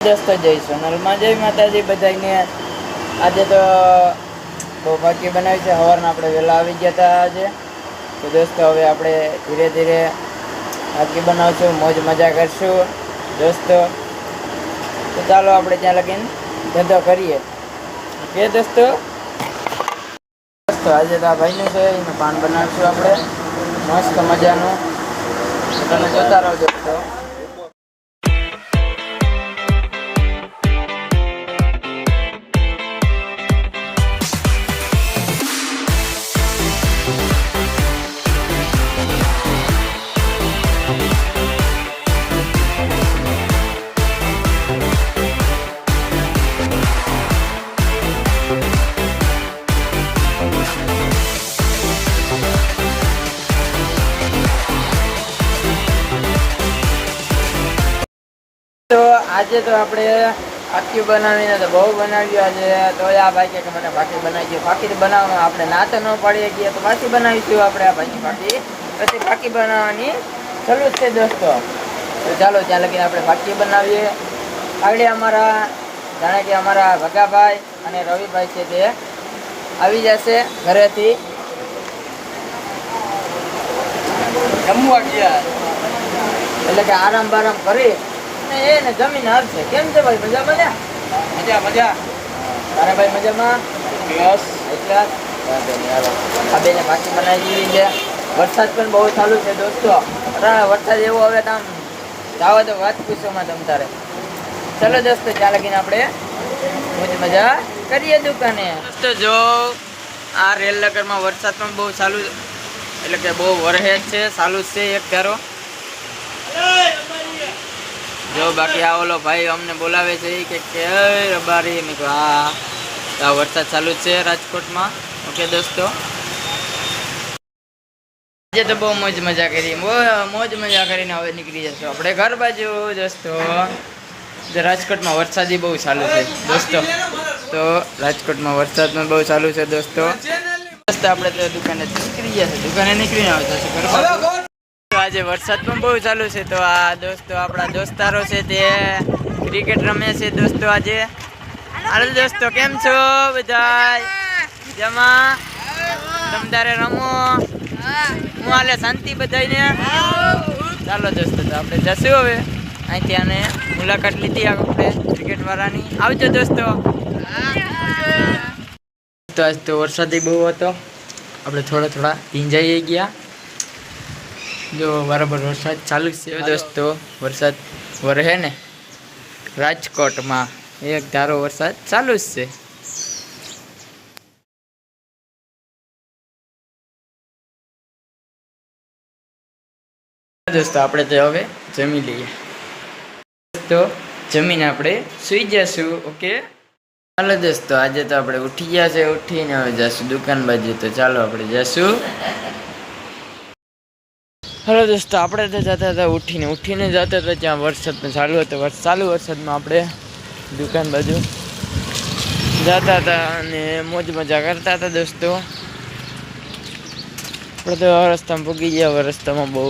દોસ્તો જય સોનલમાં જય માતાજી બધાને। આજે તો બહુ ભાકી બનાવી છે। સવારના આપણે વહેલા આવી ગયા હતા આજે। તો દોસ્તો હવે આપણે ધીરે ધીરે ભાકી બનાવશું, મોજ મજા કરશું દોસ્તો। તો ચાલો આપણે ત્યાં લગીને ધંધો કરીએ, ઓકે દોસ્તો। આજે તો આ ભાઈનું છે, એનું પાન બનાવીશું આપણે મસ્ત મજાનું। તમે જોતા રહો દોસ્તો। તો આજે તો આપણે ભાકી બનાવીને તો બહુ બનાવ્યું આજે। તો આ ભાઈ કે મને ભાકી બનાવી દો। ભાકી બનાવવાનું આપણે ના તો ન પડી ગયા, તો પાછી બનાવીશું આપણે આ ભાઈ ભાકી। પછી ભાકી બનાવવાની ચાલુ જ છે દોસ્તો। તો ચાલો ત્યાં લગીને આપણે ભાકી બનાવીએ। આગળ અમારા જાણે કે અમારા ભગાભાઈ અને રવિભાઈ છે તે આવી જશે ઘરેથી, જમવા ગયા એટલે કે આરામ બારામ કરી એને જમીન આવશે। કેમ છે ભાઈ, મજા મજા મજા મજા? તારા ભાઈ મજામાં? બસ એટલા આ બેને ભાકી બનાવી દીધી છે। વરસાદ પણ બહુ ચાલુ છે દોસ્તો। વરસાદ એવો હવે આમ જાવ તો વાત પૂછોમાં તમ તારે। ચલો દોસ્તો ત્યાં લગીને આપણે મોજ મજા કરીએ દુકાને। દોસ્તો જો આ રેલનગરમાં વરસાદ પણ બહુ ચાલુ, એટલે કે બહુ વરહે છે, ચાલુ જ છે એક ધારો જો। બાકી આ ઓલો ભાઈ અમને બોલાવે છે કે રબારી, મેં કહ્યું હા આ વરસાદ ચાલુ જ છે રાજકોટમાં, ઓકે દોસ્તો। આજે તો બહુ મોજ મજા કરી, મોજ મજા કરીને હવે નીકળી જશું આપણે ઘર બાજુ દોસ્તો। રાજકોટમાં વરસાદ બહુ ચાલુ છે દોસ્તો। તો રાજકોટમાં વરસાદ પણ બહુ ચાલુ છે દોસ્તો। આપણે તો દુકાને નીકળી ગયા છે, દુકાને નીકળીને આવતા છે ઘર બાજુ। આજે વરસાદ પણ બહુ ચાલુ છે। તો આ દોસ્તો આપણા દોસ્તારો છે તે ક્રિકેટ રમે છે દોસ્તો આજે। હાલો દોસ્તો કેમ છો બધા? જમા તમતારે રમો, હું હાલે શાંતિ બધાને? ચાલો દોસ્તો તો આપણે જશું હવે અહીંથી, આને મુલાકાત લીધી આપણે ક્રિકેટ વાળાની। આવજો દોસ્તો। તો આજ તો વરસાદ બહુ હતો, આપણે થોડા થોડા ભીંજાઈ ગયા જો। બરાબર વરસાદ ચાલુ છે દોસ્તો। વરસાદ વરહે ને રાજકોટમાં એક ધારો વરસાદ ચાલુ જ છે દોસ્તો। આપણે તો હવે જમી લઈએ દોસ્તો, જમીને આપણે સુઈ જશું, ઓકે ચાલો દોસ્તો। આજે તો આપણે ઉઠી ગયા છે, ઉઠીને હવે જશું દુકાન બાજુ। તો ચાલો આપણે જશું। હેલો દોસ્તો, આપણે તો જતા હતા ઉઠીને જતા હતા, ત્યાં વરસાદ પણ ચાલુ હતો। ચાલુ વરસાદમાં આપણે દુકાન બાજુ જતા હતા અને મોજ મજા કરતા હતા દોસ્તો। આપણે તો રસ્તામાં પૂગી ગયા। રસ્તામાં બહુ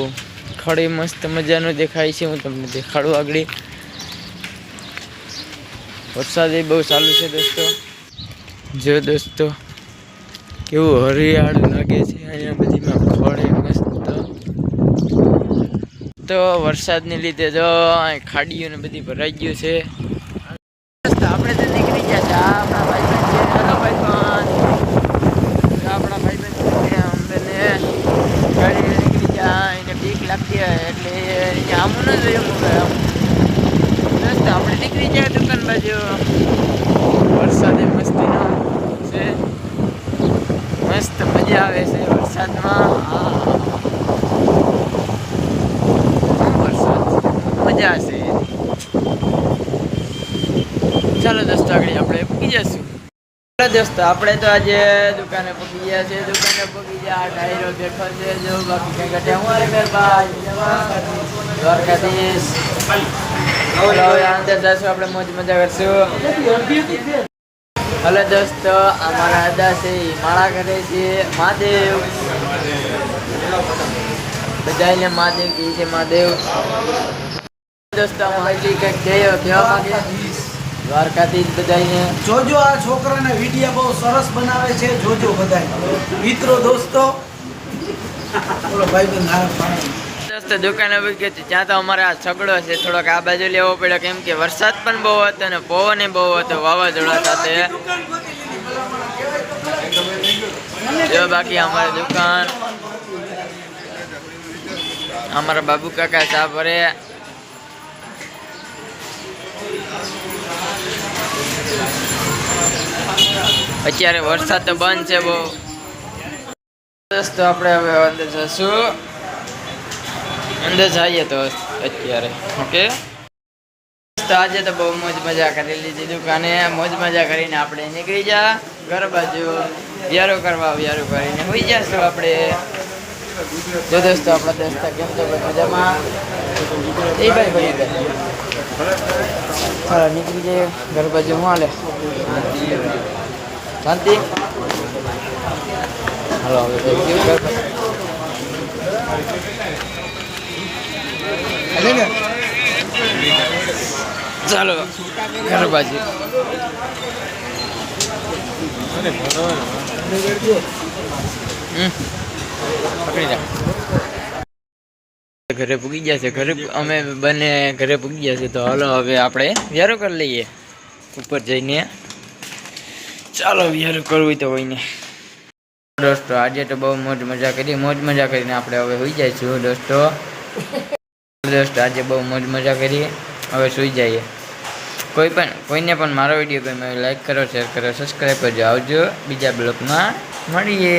ખડી મસ્ત મજાનું દેખાય છે, હું તમને દેખાડું આગળ। વરસાદ બહુ ચાલુ છે દોસ્તો। જો દોસ્તો કેવું હરિયાળું લાગે છે અહીંયા બધીમાં ખડે મસ્ત। તો વરસાદને લીધે જો ખાડીઓ ને બધી ભરાઈ ગયું છે। આપણે તો નીકળી ગયા છે। આપણા ભાઈબંધ છે, હેલો ભાઈબંધ, આપણા ભાઈબંધ અમને ગાડી નીકળી ગયા। એને બીક લાગતી હોય એટલે આમું ન જોયું દોસ્તો। આપણે નીકળી ગયા દુકાન બાજુ। વરસાદ મસ્તીનો છે, મસ્ત મજા આવે છે વરસાદમાં। મજા છે। ચાલો દોસ્તો આગળ આપણે પૂગી જશું। ચાલો દોસ્તો આપણે તો આજે દુકાને પૂગી ગયા છે। દુકાને પૂગી ગયા, ડાયરો બેઠો છે જો। બાકી કઈ ઘટે હું અરે મહેરબાન દ્વારકાધીશ। હવે અંદર જશું આપણે, મોજ મજા કરશું। હલો દોસ્તો, અમારા અદા છે એ માળા કરે છે મહાદેવ। બધાને મહાદેવ કહે છે, મહાદેવ દોસ્તો માહિતી કંઈક કહેવા માંગે દ્વારકાધીશ બધાને જોજો આ છોકરાના વિડીયો બહુ સરસ બનાવે છે જોજો બધાય મિત્રો દોસ્તો બોલો ભાઈ દોસ્તો દુકાન આવી ગઈ હતી ત્યાં તો અમારે આ છગડો છે થોડોક આ બાજુ લેવો પડ્યો કેમ કે વરસાદ પણ બહુ હતો અને પવન બહુ હતો વાવાઝોડા સાથે જો બાકી અમારી દુકાન અમારા બાબુ કાકા ચા ભરે અત્યારે વરસાદ તો બંધ છે બહુ દોસ્તો આપણે હવે અંદર જશું અંદર જઈએ તો અત્યારે ઓકે તો આજે તો બહુ મોજ મજા કરી લીધી દુકાને મોજ મજા કરીને આપણે નીકળી જા ઘર બાજુ વ્યારો કરીને હોઈ જશું આપણે જો દોસ્તો આપણા દોસ્તા કેમ તો મજામાં એ ભાઈ હા નીકળી જઈએ ઘર બાજુ હું હાલે શાંતિ હાલો હવે ચાલો ઘર બાજુ પકડી જા ઘરે પૂગી ગયા છે ઘરે અમે બંને ઘરે પૂગી ગયા છે તો હાલો હવે આપણે વ્યારો કરી લઈએ ઉપર જઈને ચાલો વ્યારો કરવું તો હોય ને દોસ્તો આજે તો બહુ મોજ મજા કરીને આપણે હવે સુઈ જઈશું દોસ્તો આજે બહુ મોજ મજા કરી હવે સુઈ જઈએ કોઈને પણ મારો વિડીયો ગમે લાઈક કરો શેર કરો સબસ્ક્રાઈબ કરજો આવજો બીજા બ્લોગમાં મળીએ